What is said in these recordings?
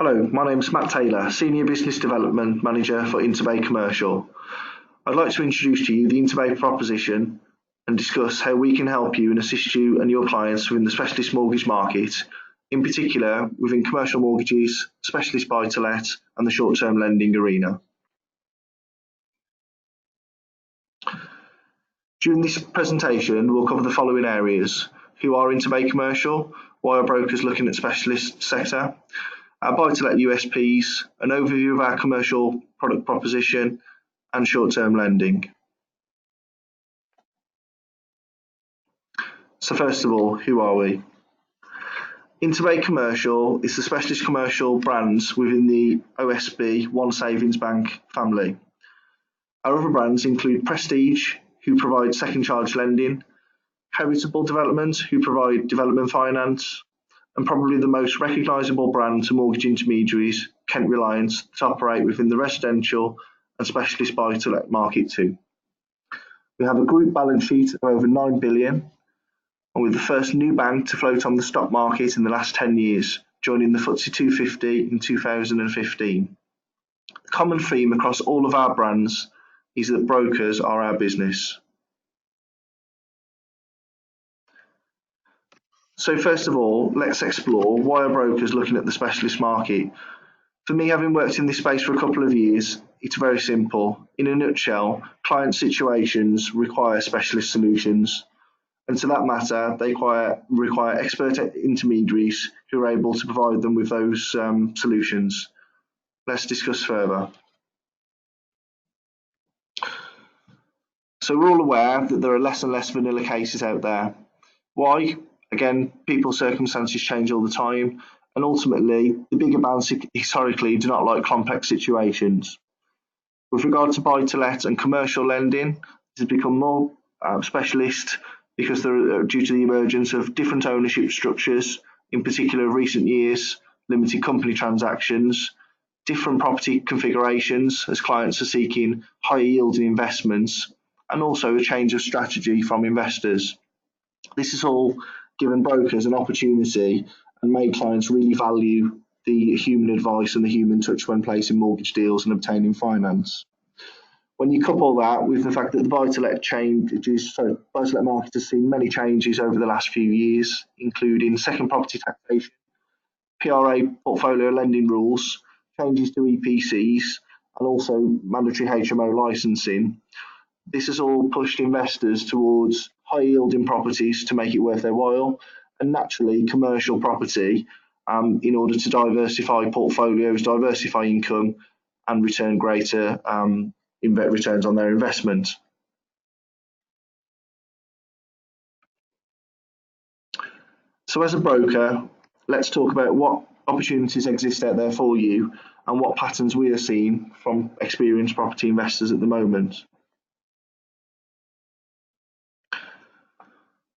Hello, my name is Matt Taylor, Senior Business Development Manager for Interbay Commercial. I'd like to introduce to you the Interbay proposition and discuss how we can help you and assist you and your clients within the specialist mortgage market, in particular within commercial mortgages, specialist buy-to-let and the short-term lending arena. During this presentation, we'll cover the following areas: who are Interbay Commercial, why are brokers looking at specialist sector, our buy-to-let USPs, an overview of our commercial product proposition, and short-term lending. So first of all, who are we? Interbay Commercial is the specialist commercial brands within the OSB OneSavings Bank family. Our other brands include Prestige, who provide second charge lending, Heritable Development, who provide development finance, and probably the most recognisable brand to mortgage intermediaries, Kent Reliance, that operate within the residential and specialist buy-to-let market too. We have a group balance sheet of over 9 billion, and we're the first new bank to float on the stock market in the last 10 years, joining the FTSE 250 in 2015. The common theme across all of our brands is that brokers are our business. So first of all, let's explore why are brokers looking at the specialist market. For me, having worked in this space for a couple of years, it's very simple. In a nutshell, client situations require specialist solutions, and to that matter, they require expert intermediaries who are able to provide them with those solutions. Let's discuss further. So we're all aware that there are less and less vanilla cases out there. Why? Again, people's circumstances change all the time, and ultimately, the bigger banks historically do not like complex situations. With regard to buy-to-let and commercial lending, this has become more specialist because due to the emergence of different ownership structures, in particular recent years, limited company transactions, different property configurations as clients are seeking higher yielding investments, and also a change of strategy from investors. This has all given brokers an opportunity and made clients really value the human advice and the human touch when placing mortgage deals and obtaining finance. When you couple that with the fact that the buy-to-let market has seen many changes over the last few years, including second property taxation, PRA portfolio lending rules, changes to EPCs, and also mandatory HMO licensing, this has all pushed investors towards high yielding properties to make it worth their while, and naturally commercial property in order to diversify portfolios, diversify income, and return greater returns on their investment. So as a broker, let's talk about what opportunities exist out there for you and what patterns we are seeing from experienced property investors at the moment.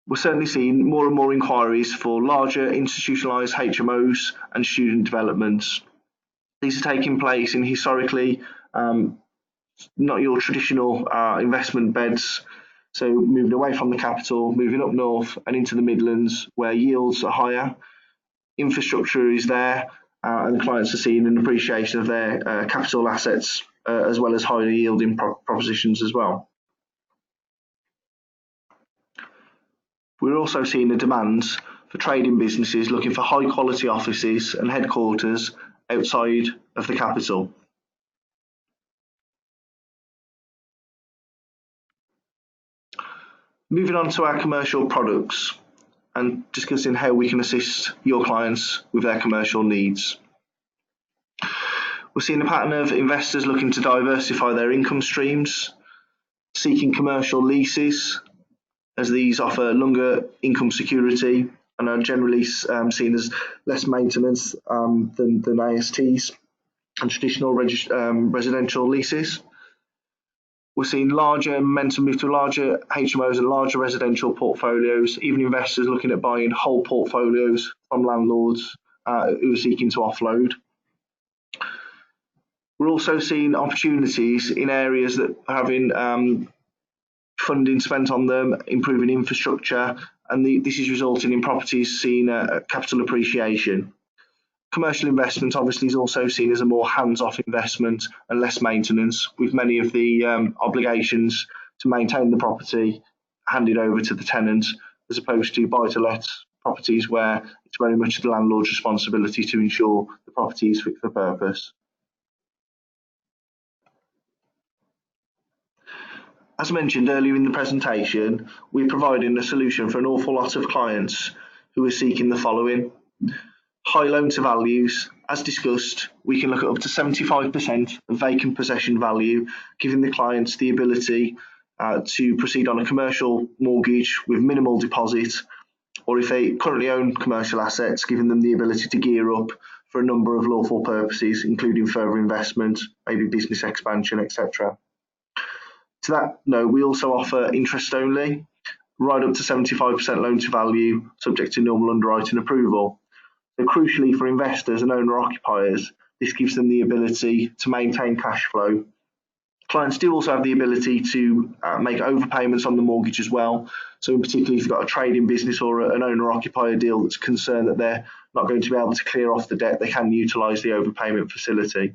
We're certainly seeing more and more inquiries for larger institutionalised HMOs and student developments. These are taking place in historically not your traditional investment beds, so moving away from the capital, moving up north and into the Midlands where yields are higher, infrastructure is there, and the clients are seeing an appreciation of their capital assets as well as higher yielding propositions as well. We're also seeing a demand for trading businesses looking for high quality offices and headquarters outside of the capital. Moving on to our commercial products and discussing how we can assist your clients with their commercial needs. We're seeing a pattern of investors looking to diversify their income streams, seeking commercial leases, as these offer longer income security and are generally seen as less maintenance than ASTs and traditional residential leases. We're seeing larger momentum move to larger HMOs and larger residential portfolios, even investors looking at buying whole portfolios from landlords who are seeking to offload. We're also seeing opportunities in areas that are having funding spent on them, improving infrastructure, and this is resulting in properties seeing a capital appreciation. Commercial investment obviously is also seen as a more hands-off investment and less maintenance, with many of the obligations to maintain the property handed over to the tenant, as opposed to buy-to-let properties where it's very much the landlord's responsibility to ensure the property is fit for purpose. As mentioned earlier in the presentation, we're providing a solution for an awful lot of clients who are seeking the following. High loan to values. As discussed, we can look at up to 75% of vacant possession value, giving the clients the ability to proceed on a commercial mortgage with minimal deposit, or if they currently own commercial assets, giving them the ability to gear up for a number of lawful purposes, including further investment, maybe business expansion, etc. To that note, we also offer interest only, right up to 75% loan to value, subject to normal underwriting approval. So crucially for investors and owner-occupiers, this gives them the ability to maintain cash flow. Clients do also have the ability to make overpayments on the mortgage as well. So in particular, if you've got a trading business or an owner-occupier deal that's concerned that they're not going to be able to clear off the debt, they can utilise the overpayment facility.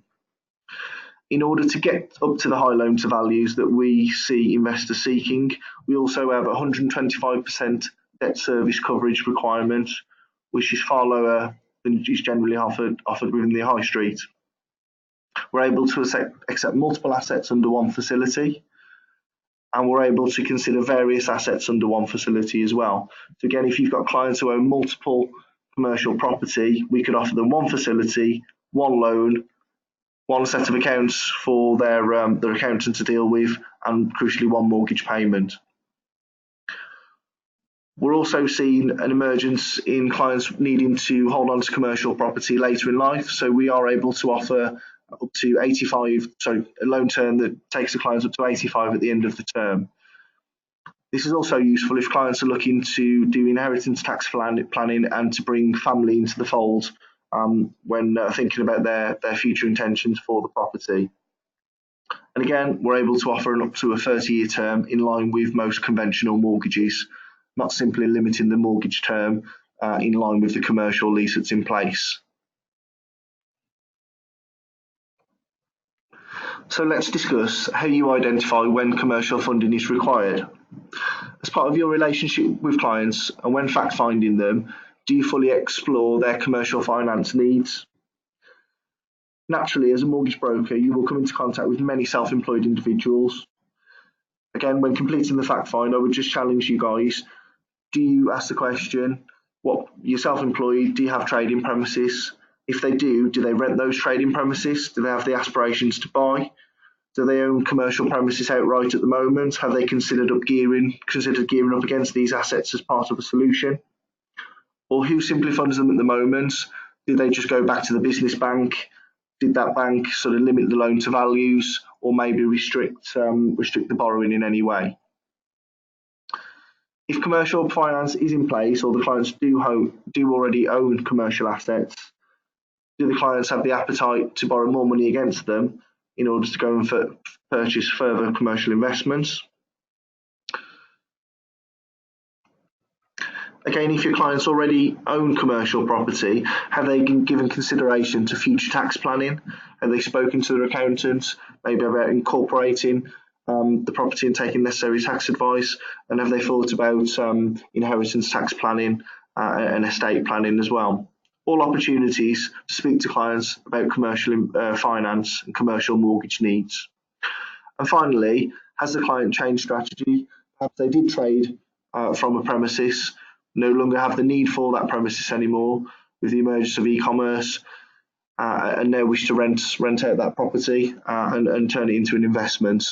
In order to get up to the high loan to values that we see investors seeking, we also have a 125% debt service coverage requirement, which is far lower than is generally offered within the high street. We're able to accept multiple assets under one facility, and we're able to consider various assets under one facility as well. So again, if you've got clients who own multiple commercial property, we could offer them one facility, one loan, one set of accounts for their accountant to deal with, and crucially one mortgage payment. We're also seeing an emergence in clients needing to hold on to commercial property later in life. So we are able to offer up to 85, a loan term that takes the clients up to 85 at the end of the term. This is also useful if clients are looking to do inheritance tax planning and to bring family into the fold when thinking about their future intentions for the property. And again, we're able to offer up to a 30-year term in line with most conventional mortgages, not simply limiting the mortgage term in line with the commercial lease that's in place. So let's discuss how you identify when commercial funding is required. As part of your relationship with clients and when fact-finding them, do you fully explore their commercial finance needs? Naturally, as a mortgage broker, you will come into contact with many self-employed individuals. Again, when completing the fact find, I would just challenge you guys. Do you ask the question, you're self-employed, do you have trading premises? If they do they rent those trading premises? Do they have the aspirations to buy? Do they own commercial premises outright at the moment? Have they considered gearing up against these assets as part of a solution? Or who simply funds them at the moment? Did they just go back to the business bank? Did that bank sort of limit the loan to values, or maybe restrict the borrowing in any way? If commercial finance is in place, or the clients do already own commercial assets, do the clients have the appetite to borrow more money against them in order to go and purchase further commercial investments? Again, if your clients already own commercial property, have they given consideration to future tax planning? Have they spoken to their accountants, maybe about incorporating the property and taking necessary tax advice? And have they thought about inheritance tax planning and estate planning as well? All opportunities to speak to clients about commercial finance and commercial mortgage needs. And finally, has the client changed strategy? Perhaps they did trade from a premises, no longer have the need for that premises anymore with the emergence of e-commerce, and now wish to rent out that property and turn it into an investment.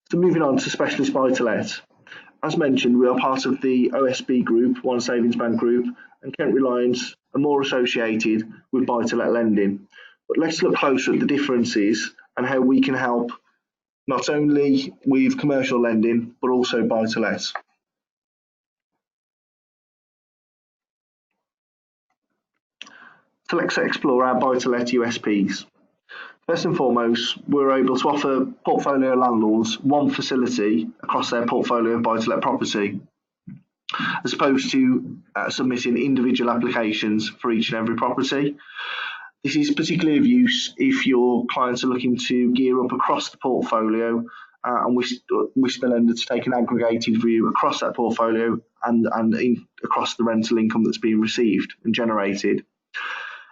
So moving on to specialist buy-to-let. As mentioned, we are part of the OSB group, OneSavings Bank group, and Kent Reliance are more associated with buy-to-let lending. But let's look closer at the differences and how we can help not only with commercial lending, but also buy-to-let. So let's explore our buy-to-let USPs. First and foremost, we're able to offer portfolio landlords one facility across their portfolio of buy-to-let property, as opposed to submitting individual applications for each and every property. This is particularly of use if your clients are looking to gear up across the portfolio and wish the lender to take an aggregated view across that portfolio and across the rental income that's being received and generated.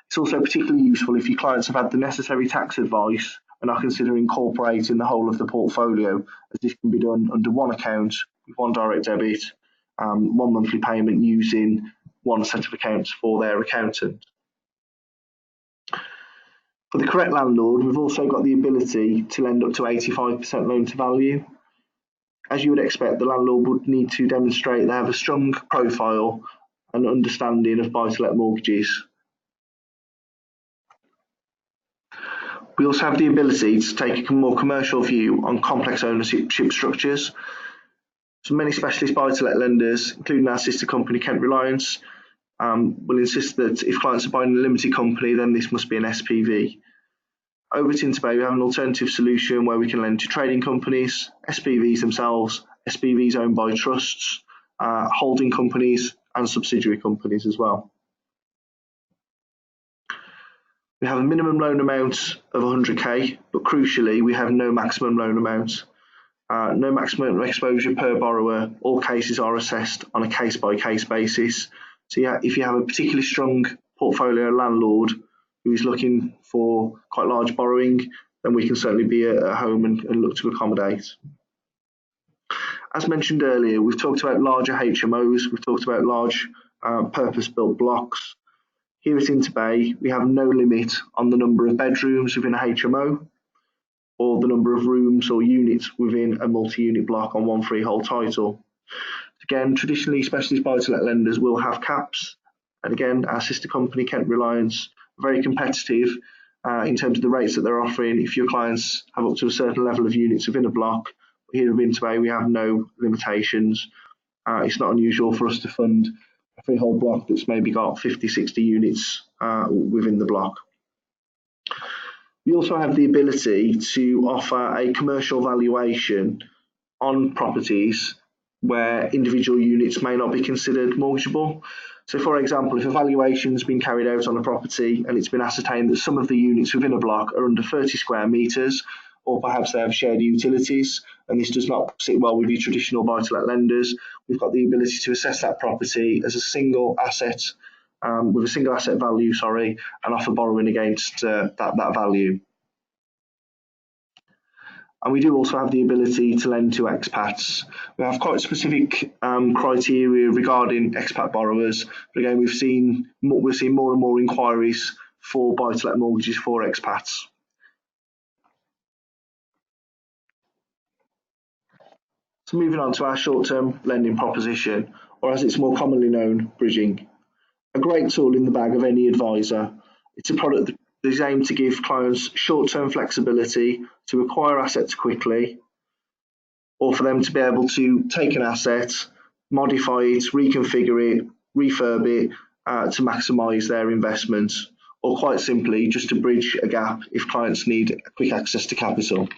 It's also particularly useful if your clients have had the necessary tax advice and are considering incorporating the whole of the portfolio, as this can be done under one account with one direct debit, one monthly payment using one set of accounts for their accountant. For the correct landlord, we've also got the ability to lend up to 85% loan to value. As you would expect, the landlord would need to demonstrate they have a strong profile and understanding of buy-to-let mortgages. We also have the ability to take a more commercial view on complex ownership structures. So many specialist buy-to-let lenders, including our sister company Kent Reliance, will insist that if clients are buying a limited company, then this must be an SPV. Over at Interbay, we have an alternative solution where we can lend to trading companies, SPVs themselves, SPVs owned by trusts, holding companies and subsidiary companies as well. We have a minimum loan amount of 100k, but crucially, we have no maximum loan amount. No maximum exposure per borrower. All cases are assessed on a case-by-case basis. So yeah, if you have a particularly strong portfolio landlord who is looking for quite large borrowing, then we can certainly be at home and look to accommodate. As mentioned earlier, we've talked about larger HMOs, we've talked about large purpose-built blocks. Here at Interbay, we have no limit on the number of bedrooms within a HMO or the number of rooms or units within a multi-unit block on one freehold title. Again, traditionally, specialist buy-to-let lenders will have caps. And again, our sister company, Kent Reliance, are very competitive in terms of the rates that they're offering if your clients have up to a certain level of units within a block. Here at Interbay, we have no limitations. It's not unusual for us to fund a freehold block that's maybe got 50, 60 units within the block. We also have the ability to offer a commercial valuation on properties where individual units may not be considered mortgageable. So for example, if a valuation has been carried out on a property and it's been ascertained that some of the units within a block are under 30 square metres, or perhaps they have shared utilities, and this does not sit well with your traditional buy-to-let lenders, we've got the ability to assess that property as a single asset, with a single asset value, and offer borrowing against that value. And we do also have the ability to lend to expats. We have quite specific criteria regarding expat borrowers, but again, we're seeing more and more inquiries for buy-to-let mortgages for expats. So moving on to our short-term lending proposition, or as it's more commonly known, bridging. A great tool in the bag of any advisor. It's a product that is aimed to give clients short-term flexibility to acquire assets quickly, or for them to be able to take an asset, modify it, reconfigure it, refurb it to maximise their investment, or quite simply just to bridge a gap if clients need quick access to capital.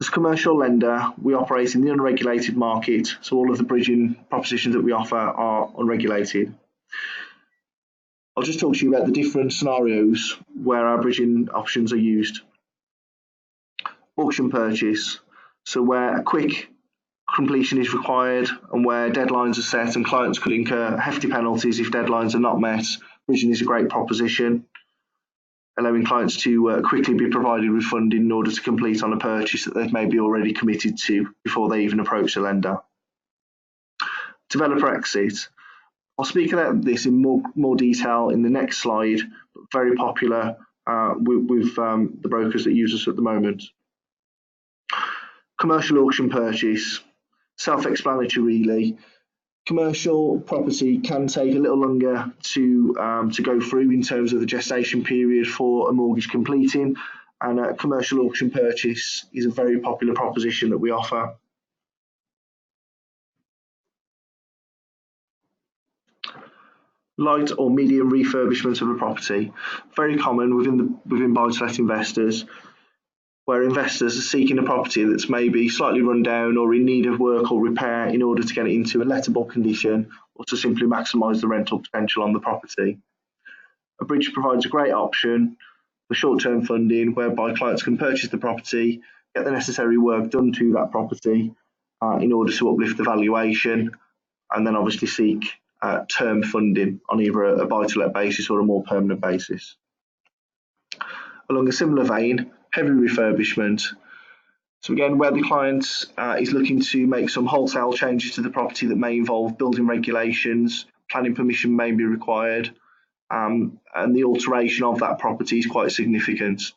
As a commercial lender, we operate in the unregulated market, so all of the bridging propositions that we offer are unregulated. I'll just talk to you about the different scenarios where our bridging options are used. Auction purchase, so where a quick completion is required and where deadlines are set and clients could incur hefty penalties if deadlines are not met, bridging is a great proposition, allowing clients to quickly be provided with funding in order to complete on a purchase that they've maybe already committed to before they even approach the lender. Developer exit. I'll speak about this in more detail in the next slide, but very popular with the brokers that use us at the moment. Commercial auction purchase. Self-explanatory really. Commercial property can take a little longer to go through in terms of the gestation period for a mortgage completing, and a commercial auction purchase is a very popular proposition that we offer. Light or medium refurbishment of a property, very common within buy-to-let investors, where investors are seeking a property that's maybe slightly run down or in need of work or repair in order to get it into a lettable condition or to simply maximise the rental potential on the property. A bridge provides a great option for short-term funding whereby clients can purchase the property, get the necessary work done to that property in order to uplift the valuation, and then obviously seek term funding on either a buy-to-let basis or a more permanent basis. Along a similar vein, heavy refurbishment. So again, where the client is looking to make some wholesale changes to the property that may involve building regulations, planning permission may be required, and the alteration of that property is quite significant.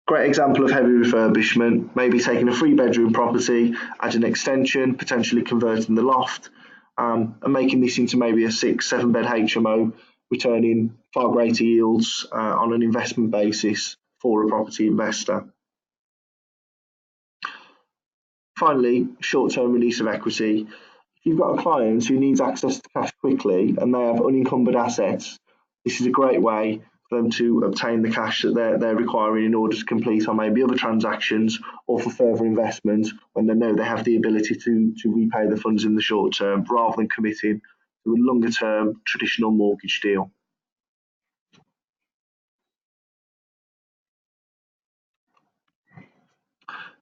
Great example of heavy refurbishment, maybe taking a 3-bedroom property, add an extension, potentially converting the loft, and making this into maybe a 6-7 bed HMO, returning far greater yields on an investment basis for a property investor. Finally, short-term release of equity. If you've got a client who needs access to cash quickly and they have unencumbered assets, this is a great way for them to obtain the cash that they're requiring in order to complete on maybe other transactions or for further investment when they know they have the ability to repay the funds in the short term rather than committing to a longer term traditional mortgage deal.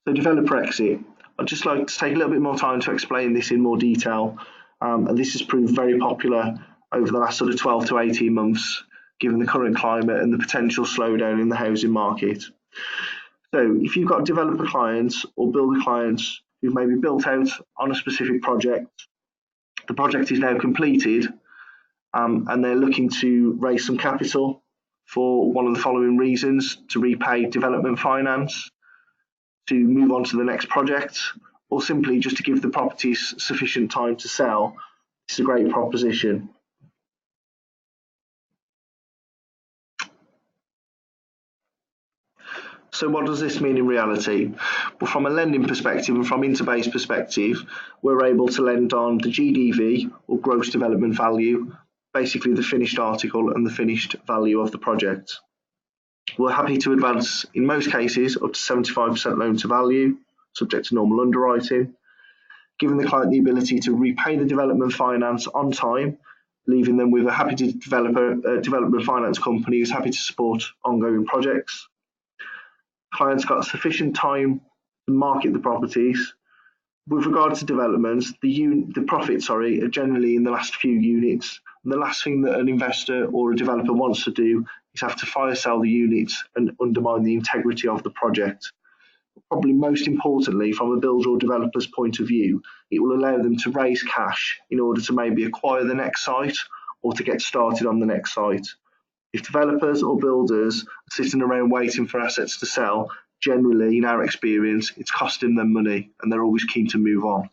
So developer exit. I'd just like to take a little bit more time to explain this in more detail. And this has proved very popular over the last sort of 12 to 18 months, given the current climate and the potential slowdown in the housing market. So if you've got developer clients or builder clients who've maybe built out on a specific project, the project is now completed, and they're looking to raise some capital for one of the following reasons: to repay development finance, to move on to the next project, or simply just to give the properties sufficient time to sell, it's a great proposition. So what does this mean in reality? Well, from a lending perspective and from Interbay's perspective, we're able to lend on the GDV, or gross development value, basically the finished article and the finished value of the project. We're happy to advance, in most cases, up to 75% loan to value, subject to normal underwriting, giving the client the ability to repay the development finance on time, leaving them with a happy development finance company who's happy to support ongoing projects. Clients got sufficient time to market the properties. With regard to developments, the profits are generally in the last few units. And the last thing that an investor or a developer wants to do is have to fire sell the units and undermine the integrity of the project. Probably most importantly, from a builder or developer's point of view, it will allow them to raise cash in order to maybe acquire the next site or to get started on the next site. If developers or builders are sitting around waiting for assets to sell, generally, in our experience, it's costing them money and they're always keen to move on.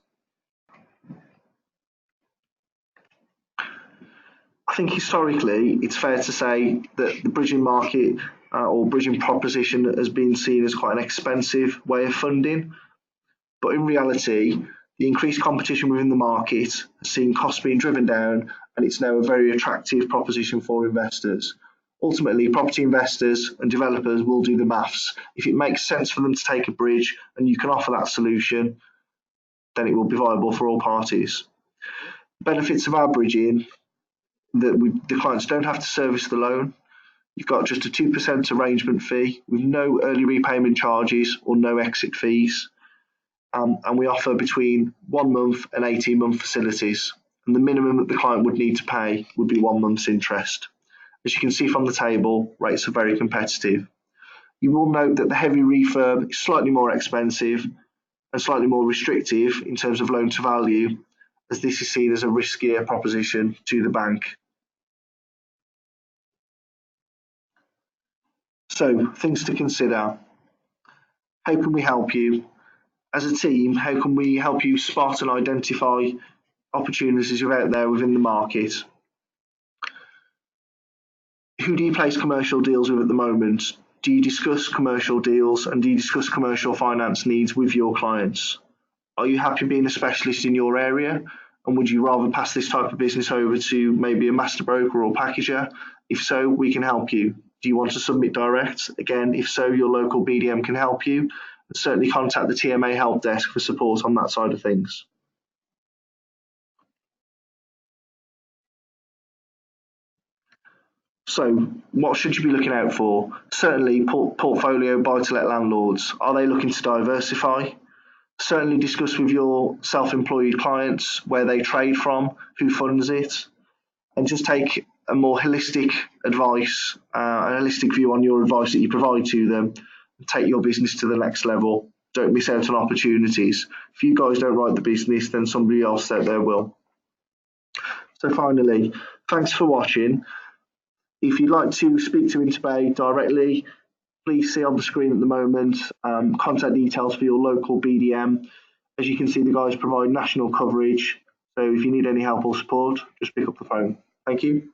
I think historically, it's fair to say that the bridging market or bridging proposition has been seen as quite an expensive way of funding. But in reality, the increased competition within the market has seen costs being driven down, and it's now a very attractive proposition for investors. Ultimately, property investors and developers will do the maths. If it makes sense for them to take a bridge and you can offer that solution, then it will be viable for all parties. The benefits of our bridging, that the clients don't have to service the loan. You've got just a 2% arrangement fee with no early repayment charges or no exit fees. And we offer between 1 month and 18-month facilities. And the minimum that the client would need to pay would be 1 month's interest. As you can see from the table, rates are very competitive. You will note that the heavy refurb is slightly more expensive and slightly more restrictive in terms of loan to value, as this is seen as a riskier proposition to the bank. So, things to consider. How can we help you? As a team, how can we help you spot and identify opportunities out there within the market? Who do you place commercial deals with at the moment? Do you discuss commercial deals and do you discuss commercial finance needs with your clients? Are you happy being a specialist in your area? And would you rather pass this type of business over to maybe a master broker or packager? If so, we can help you. Do you want to submit direct? Again, if so, your local BDM can help you. And certainly contact the TMA help desk for support on that side of things. So what should you be looking out for? Certainly portfolio buy-to-let landlords. Are they looking to diversify? Certainly discuss with your self-employed clients where they trade from, who funds it, and just take a more holistic advice, a holistic view on your advice that you provide to them. Take your business to the next level. Don't miss out on opportunities. If you guys don't write the business, then somebody else out there will. So finally, thanks for watching. If you'd like to speak to Interbay directly, please see on the screen at the moment contact details for your local BDM. As you can see, the guys provide national coverage. So if you need any help or support, just pick up the phone. Thank you.